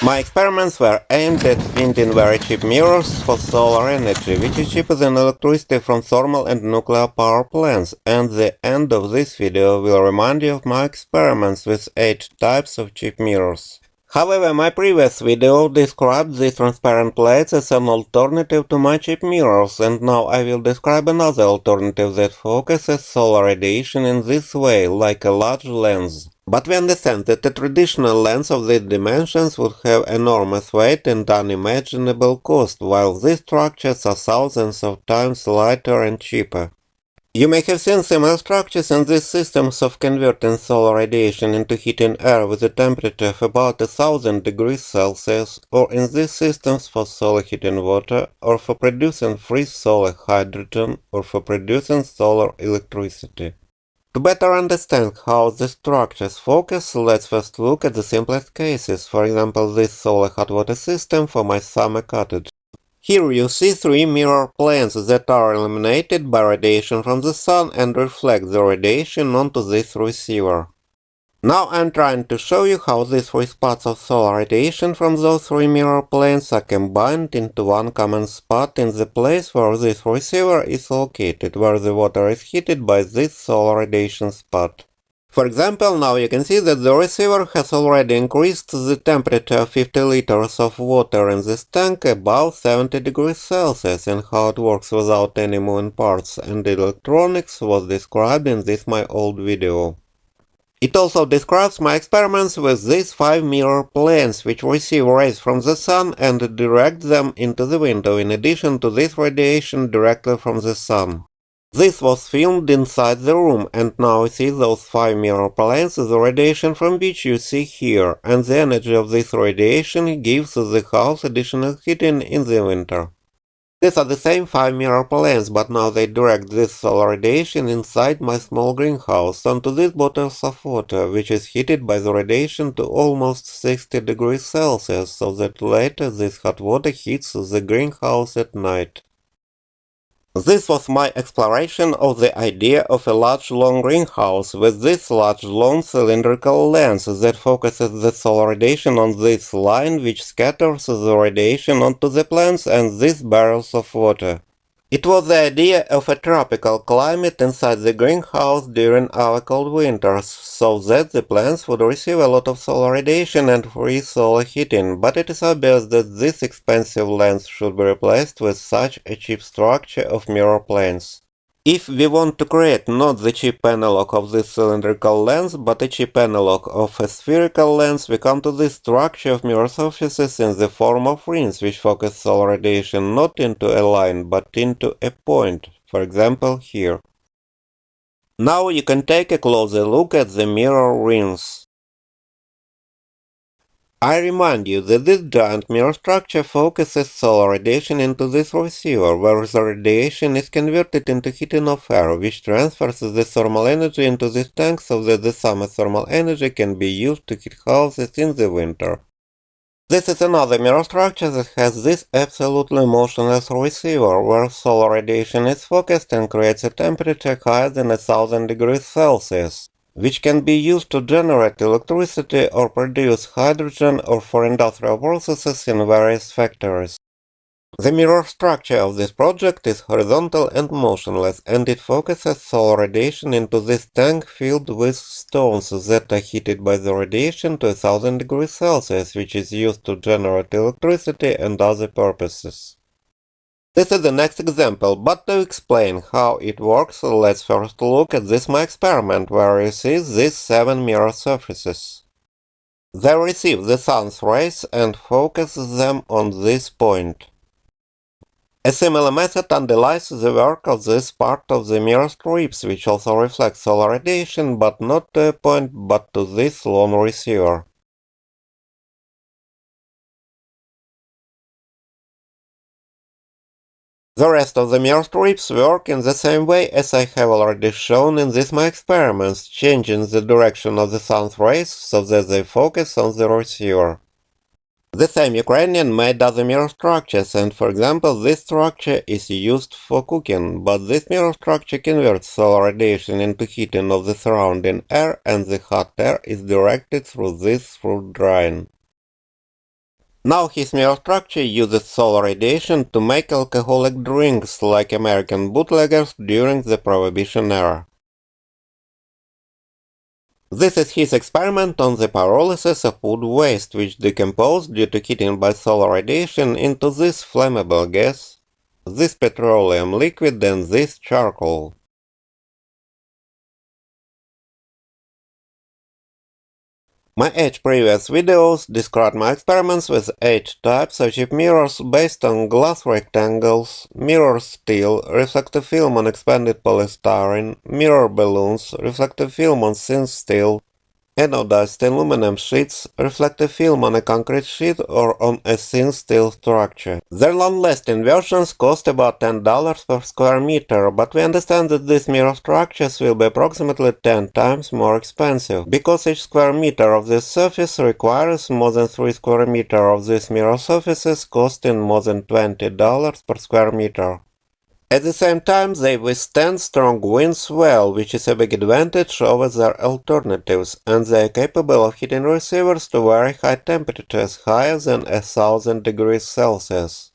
My experiments were aimed at finding very cheap mirrors for solar energy, which is cheaper than electricity from thermal and nuclear power plants, and the end of this video will remind you of my experiments with 8 types of cheap mirrors. However, my previous video described these transparent plates as an alternative to my cheap mirrors, and now I will describe another alternative that focuses solar radiation in this way, like a large lens. But we understand that a traditional lens of these dimensions would have enormous weight and unimaginable cost, while these structures are thousands of times lighter and cheaper. You may have seen similar structures in these systems of converting solar radiation into heating air with a temperature of about 1000 degrees Celsius, or in these systems for solar heating water, or for producing free solar hydrogen, or for producing solar electricity. To better understand how the structures focus, let's first look at the simplest cases, for example this solar hot water system for my summer cottage. Here you see 3 mirror planes that are illuminated by radiation from the sun and reflect the radiation onto this receiver. Now I'm trying to show you how these 3 spots of solar radiation from those 3 mirror planes are combined into one common spot in the place where this receiver is located, where the water is heated by this solar radiation spot. For example, now you can see that the receiver has already increased the temperature of 50 liters of water in this tank above 70 degrees Celsius, and how it works without any moving parts and electronics was described in this my old video. It also describes my experiments with these 5 mirror planes, which receive rays from the sun and direct them into the window, in addition to this radiation directly from the sun. This was filmed inside the room, and now you see those 5 mirror planes, the radiation from which you see here, and the energy of this radiation gives the house additional heating in the winter. These are the same 5 mirror planes, but now they direct this solar radiation inside my small greenhouse onto these bottles of water, which is heated by the radiation to almost 60 degrees Celsius, so that later this hot water heats the greenhouse at night. This was my exploration of the idea of a large long greenhouse with this large long cylindrical lens that focuses the solar radiation on this line, which scatters the radiation onto the plants and these barrels of water. It was the idea of a tropical climate inside the greenhouse during our cold winters, so that the plants would receive a lot of solar radiation and free solar heating, but it is obvious that this expensive lens should be replaced with such a cheap structure of mirror planes. If we want to create not the cheap analog of this cylindrical lens, but a cheap analog of a spherical lens, we come to this structure of mirror surfaces in the form of rings, which focus solar radiation not into a line, but into a point, for example here. Now you can take a closer look at the mirror rings. I remind you that this giant mirror structure focuses solar radiation into this receiver, where the radiation is converted into heating of air, which transfers the thermal energy into this tank so that the summer thermal energy can be used to heat houses in the winter. This is another mirror structure that has this absolutely motionless receiver, where solar radiation is focused and creates a temperature higher than 1000 degrees Celsius, which can be used to generate electricity or produce hydrogen or for industrial processes in various factories. The mirror structure of this project is horizontal and motionless, and it focuses solar radiation into this tank filled with stones that are heated by the radiation to 1000 degrees Celsius, which is used to generate electricity and other purposes. This is the next example, but to explain how it works, let's first look at this my experiment, where you see these 7 mirror surfaces. They receive the sun's rays and focus them on this point. A similar method underlies the work of this part of the mirror strips, which also reflects solar radiation, but not to a point, but to this long receiver. The rest of the mirror strips work in the same way as I have already shown in these my experiments, changing the direction of the sun's rays so that they focus on the receiver. The same Ukrainian made other mirror structures, and for example this structure is used for cooking, but this mirror structure converts solar radiation into heating of the surrounding air, and the hot air is directed through this through drying. Now his mirror structure uses solar radiation to make alcoholic drinks like American bootleggers during the Prohibition era. This is his experiment on the pyrolysis of wood waste, which decomposed due to heating by solar radiation into this flammable gas, this petroleum liquid, and this charcoal. My 8 previous videos described my experiments with 8 types of cheap mirrors based on glass rectangles, mirror steel, reflective film on expanded polystyrene, mirror balloons, reflective film on thin steel, anodized aluminum sheets, reflective film on a concrete sheet or on a thin steel structure. Their long-lasting versions cost about $10 per square meter, but we understand that these mirror structures will be approximately 10 times more expensive, because each square meter of this surface requires more than 3 square meters of these mirror surfaces, costing more than $20 per square meter. At the same time, they withstand strong winds well, which is a big advantage over their alternatives, and they are capable of heating receivers to very high temperatures, higher than 1000 degrees Celsius.